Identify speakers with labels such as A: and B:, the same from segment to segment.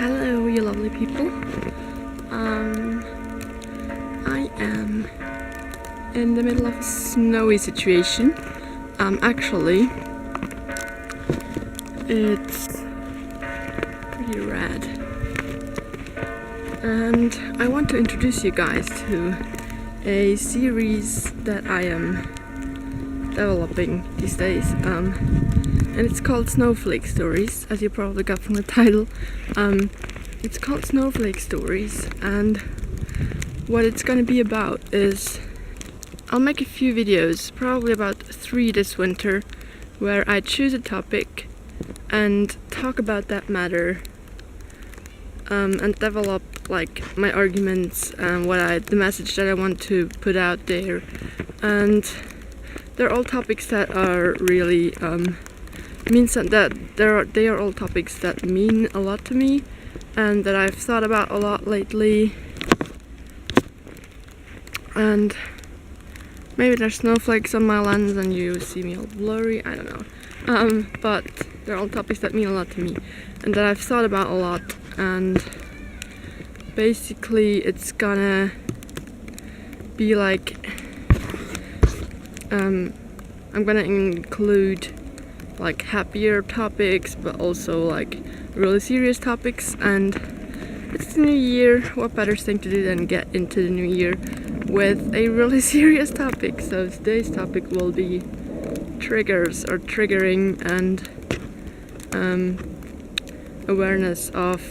A: Hello, you lovely people. I am in the middle of a snowy situation. Actually, it's pretty rad. And I want to introduce you guys to a series that I am developing these days. And it's called Snowflake Stories, as you probably got from the title. It's called Snowflake Stories, and what it's gonna be about is I'll make a few videos, probably about 3 this winter, where I choose a topic and talk about that matter, and develop like my arguments and the message that I want to put out there. And they're all topics that are really they are all topics that mean a lot to me and that I've thought about a lot lately. And maybe there's snowflakes on my lens and you see me all blurry, I don't know. But they're all topics that mean a lot to me and that I've thought about a lot. And basically it's gonna be like I'm gonna include like happier topics, but also like really serious topics. And it's the new year, what better thing to do than get into the new year with a really serious topic. So today's topic will be triggers or triggering and awareness of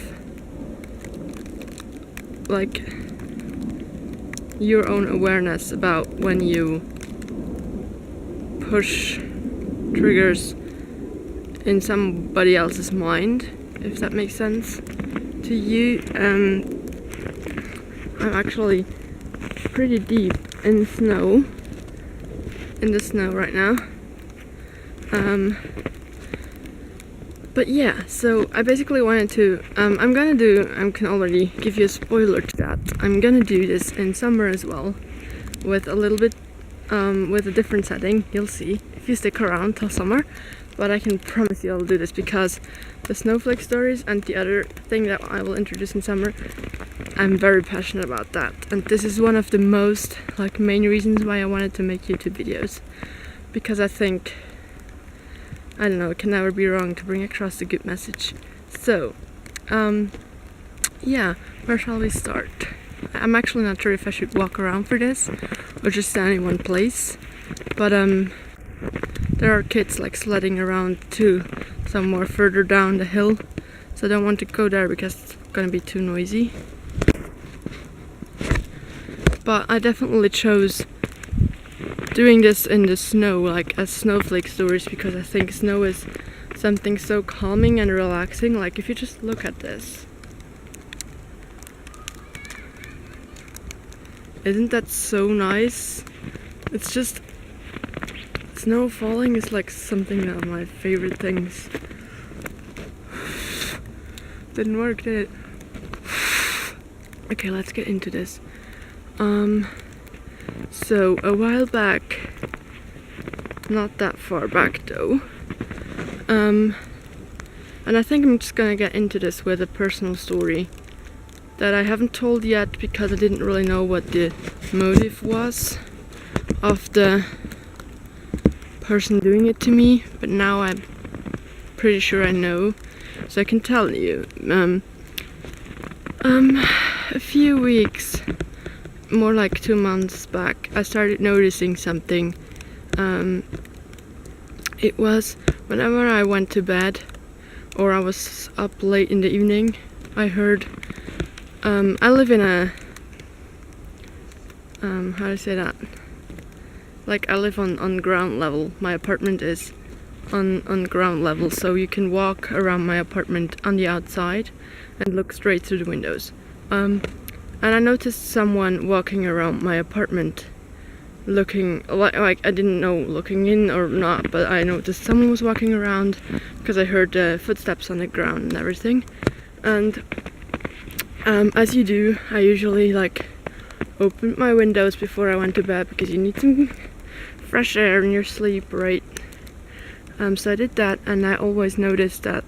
A: like your own awareness about when you push triggers in somebody else's mind, if that makes sense to you. I'm actually pretty deep in the snow right now. But yeah, so I basically wanted to, I can already give you a spoiler to that. I'm gonna do this in summer as well, with a little bit, with a different setting. You'll see if you stick around till summer. But I can promise you I'll do this because the snowflake stories and the other thing that I will introduce in summer, I'm very passionate about that. And this is one of the most main reasons why I wanted to make YouTube videos, because I think, I don't know, it can never be wrong to bring across a good message. So, yeah, where shall we start? I'm actually not sure if I should walk around for this or just stand in one place, but there are kids sledding around to somewhere further down the hill, so I don't want to go there because it's gonna be too noisy. But I definitely chose doing this in the snow, as snowflake stories, because I think snow is something so calming and relaxing. If you just look at this, isn't that so nice? It's just, snow falling is something of my favorite things. Didn't work, did it? Okay, let's get into this. So a while back, not that far back though, and I think I'm just gonna get into this with a personal story that I haven't told yet because I didn't really know what the motive was of the person doing it to me, but now I'm pretty sure I know, so I can tell you. A few weeks, more like 2 months back, I started noticing something. It was whenever I went to bed or I was up late in the evening, I heard, I live in a, how do I say that? I live on ground level. My apartment is on ground level, so you can walk around my apartment on the outside and look straight through the windows. And I noticed someone walking around my apartment, looking I didn't know looking in or not, but I noticed someone was walking around because I heard footsteps on the ground and everything. And as you do, I usually opened my windows before I went to bed because you need some fresh air in your sleep, right? So I did that, and I always noticed that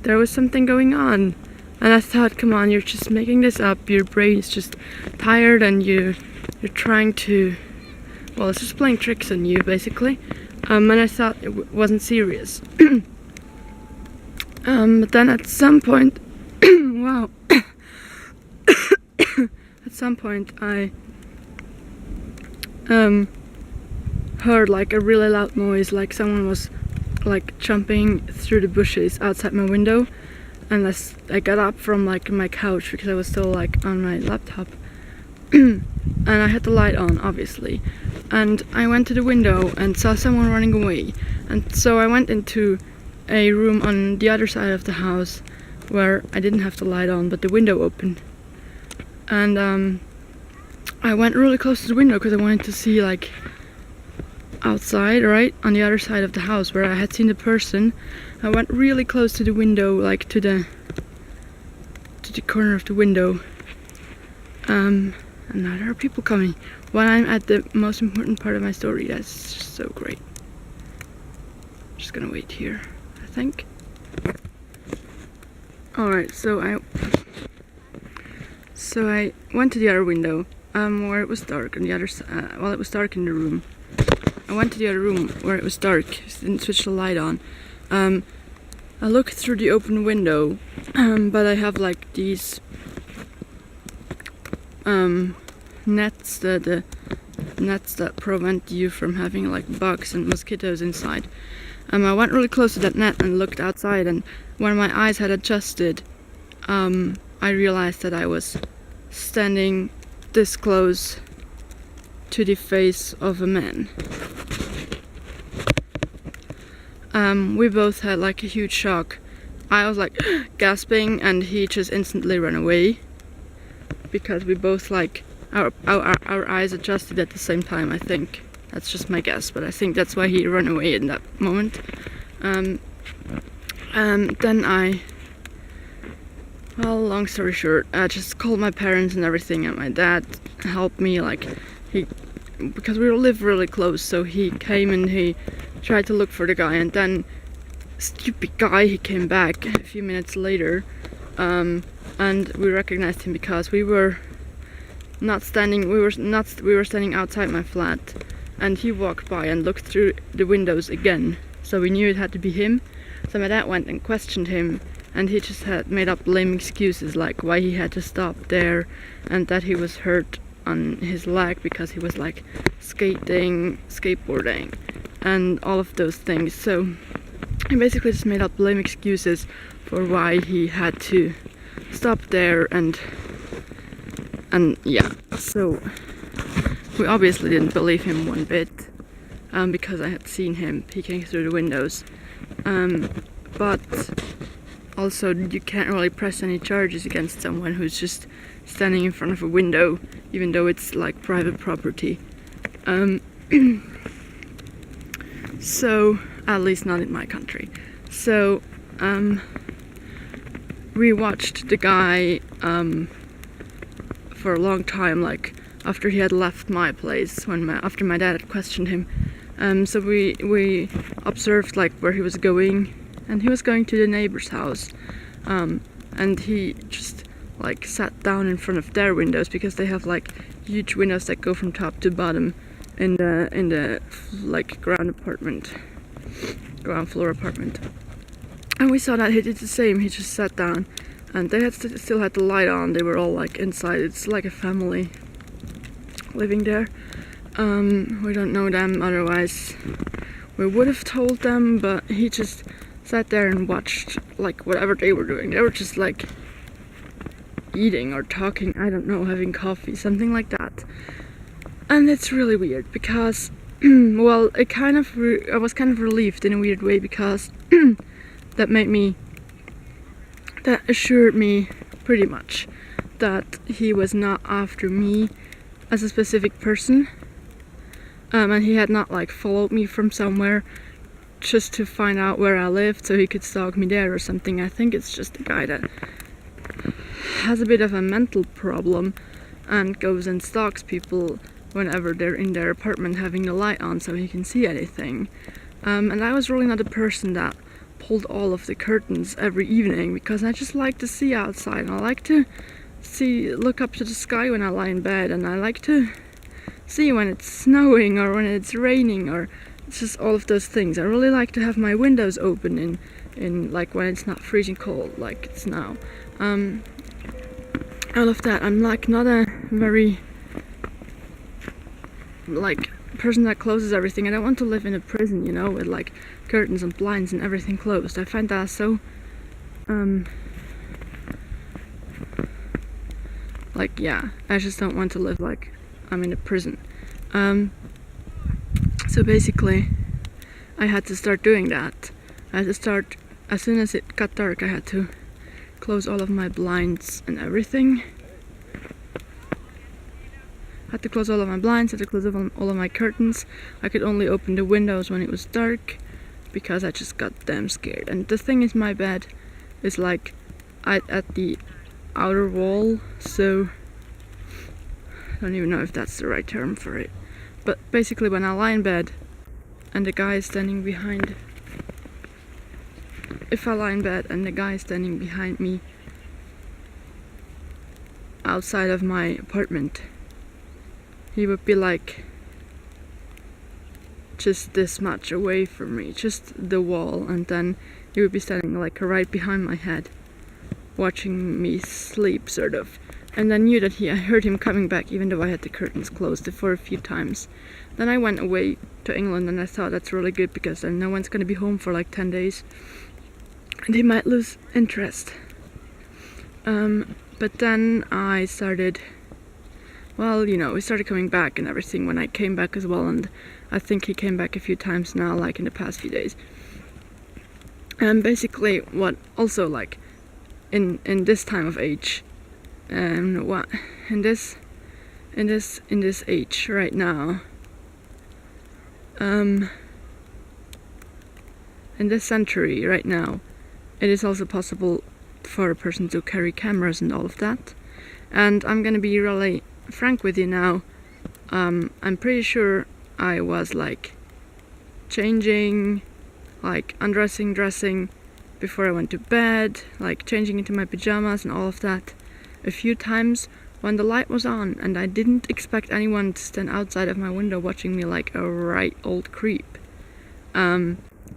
A: there was something going on. And I thought, come on, you're just making this up. Your brain is just tired, and you're trying to, well, it's just playing tricks on you, basically. And I thought it wasn't serious. But then at some point, wow, at some point I heard like a really loud noise, like someone was like jumping through the bushes outside my window. And I got up from like my couch because I was still like on my laptop, and I had the light on, obviously. And I went to the window and saw someone running away. And so I went into a room on the other side of the house where I didn't have the light on, but the window opened. And I went really close to the window because I wanted to see like outside, right on the other side of the house where I had seen the person. I went really close to the window, like to the corner of the window. And now there are people coming. When I'm at the most important part of my story, that's just so great. Just gonna wait here, I think. Alright, so I went to the other window, where it was dark on the other side. Well, it was dark in the room. I went to the other room where it was dark, didn't switch the light on. I looked through the open window, but I have like these nets, the nets that prevent you from having like bugs and mosquitoes inside. I went really close to that net and looked outside, and when my eyes had adjusted, I realized that I was standing this close to the face of a man. We both had like a huge shock. I was like gasping, and he just instantly ran away because we both like our eyes adjusted at the same time. I think that's just my guess, but I think that's why he ran away in that moment. Then well, long story short, I just called my parents and everything, and my dad helped me, like because we live really close, so he came and he tried to look for the guy, and then stupid guy, he came back a few minutes later, and we recognized him because we were standing outside my flat, and he walked by and looked through the windows again, so we knew it had to be him. So my dad went and questioned him, and he just had made up lame excuses like why he had to stop there, and that he was hurt on his leg because he was like skateboarding and all of those things. So he basically just made up lame excuses for why he had to stop there, and yeah, so we obviously didn't believe him one bit, because I had seen him peeking through the windows, but also you can't really press any charges against someone who's just standing in front of a window, even though it's like private property. So, at least not in my country. So, we watched the guy for a long time, like after he had left my place, after my dad had questioned him. So we observed like where he was going, and he was going to the neighbor's house, and he just like sat down in front of their windows because they have like huge windows that go from top to bottom in the like ground floor apartment. And we saw that he did the same. He just sat down, and they still had the light on. They were all like inside. It's like a family living there. We don't know them, otherwise we would have told them, but he just sat there and watched like whatever they were doing. They were just like eating or talking, I don't know, having coffee, something like that. And it's really weird because well, I was kind of relieved in a weird way, because that assured me pretty much that he was not after me as a specific person, and he had not like followed me from somewhere just to find out where I lived so he could stalk me there or something. I think it's just a guy that has a bit of a mental problem and goes and stalks people whenever they're in their apartment having the light on so he can see anything. And I was really not a person that pulled all of the curtains every evening because I just like to see outside. I like to look up to the sky when I lie in bed, and I like to see when it's snowing or when it's raining, or it's just all of those things. I really like to have my windows open in like when it's not freezing cold like it's now. All of that. I'm like not a very like person that closes everything. I don't want to live in a prison, you know, with like curtains and blinds and everything closed. I find that so like, yeah, I just don't want to live like I'm in a prison. So basically I had to start doing that. I had to start, as soon as it got dark, I had to close all of my blinds and everything. I had to close all of my blinds, I had to close all of my curtains. I could only open the windows when it was dark because I just got damn scared. And the thing is, my bed is like at the outer wall, so I don't even know if that's the right term for it. But basically when I lie in bed and the guy is standing behind, if I lie in bed and the guy is standing behind me outside of my apartment, he would be like just this much away from me, just the wall, and then he would be standing like right behind my head, watching me sleep, sort of. And I knew that I heard him coming back, even though I had the curtains closed for a few times. Then I went away to England, and I thought that's really good because then no one's gonna be home for like 10 days, and he might lose interest. But then I started, well, you know, we started coming back and everything when I came back as well, and I think he came back a few times now, like in the past few days. And basically, what also like in this time of age, what in this age right now, in this century right now, it is also possible for a person to carry cameras and all of that. And I'm gonna be really frank with you now. I'm pretty sure I was like changing, like undressing, dressing before I went to bed, like changing into my pajamas and all of that a few times when the light was on, and I didn't expect anyone to stand outside of my window watching me like a right old creep.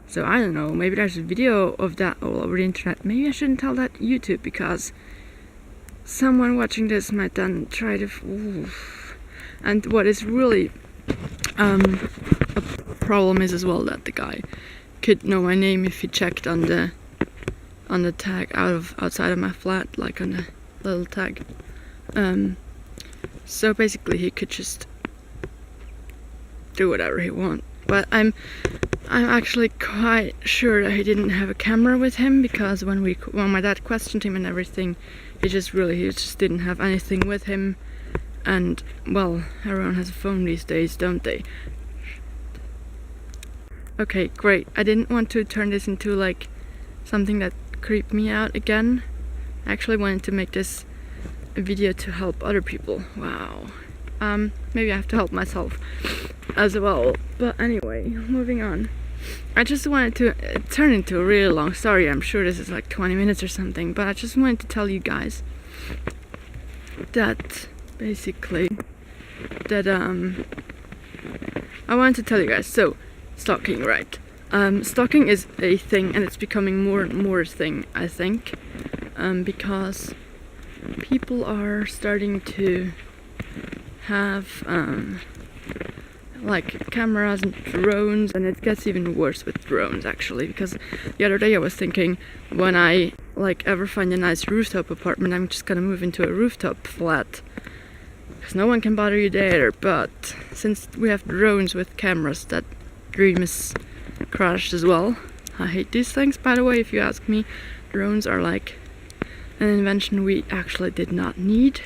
A: So I don't know, maybe there's a video of that all over the internet. Maybe I shouldn't tell that to YouTube, because someone watching this might then try to and what is really a problem is as well that the guy could know my name if he checked on the tag outside of my flat, like on the little tag. So basically he could just do whatever he wants. But I'm actually quite sure that he didn't have a camera with him, because when my dad questioned him and everything, he just didn't have anything with him. And well, everyone has a phone these days, don't they? Okay, great. I didn't want to turn this into like something that creeped me out again. I actually wanted to make this a video to help other people. Wow. Maybe I have to help myself as well. But anyway, moving on. I just wanted to turn into a really long story. I'm sure this is like 20 minutes or something, but I just wanted to tell you guys that basically that I wanted to tell you guys, so stalking, right? Stalking is a thing, and it's becoming more and more a thing, I think, because people are starting to have like cameras and drones, and it gets even worse with drones actually, because the other day I was thinking, when I like ever find a nice rooftop apartment, I'm just gonna move into a rooftop flat, because no one can bother you there. But since we have drones with cameras, that dream is crashed as well. I hate these things, by the way, if you ask me. Drones are like an invention we actually did not need.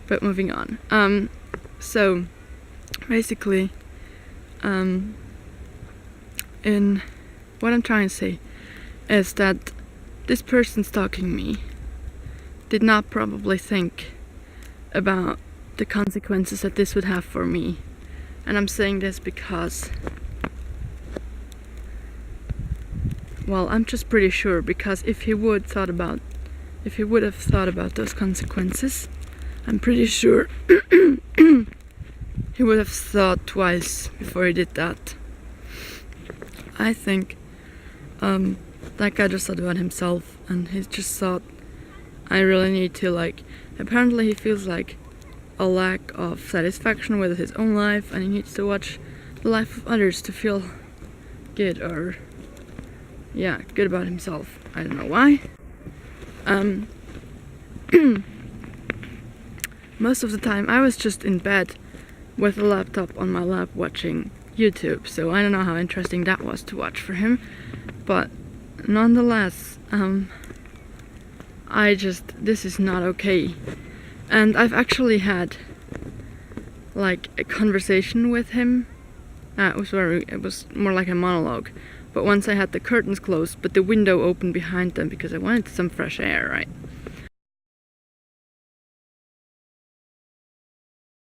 A: But moving on. So basically, in what I'm trying to say is that this person stalking me did not probably think about the consequences that this would have for me. And I'm saying this because Well, I'm just pretty sure, because if he would have thought about those consequences, I'm pretty sure he would have thought twice before he did that. I think that guy just thought about himself, and he just thought, I really need to, like, apparently he feels like a lack of satisfaction with his own life, and he needs to watch the life of others to feel good, or yeah, good about himself. I don't know why. Most of the time I was just in bed with a laptop on my lap watching YouTube, so I don't know how interesting that was to watch for him, but nonetheless, this is not okay. And I've actually had like a conversation with him. It was more like a monologue, but once I had the curtains closed but the window open behind them because I wanted some fresh air, right?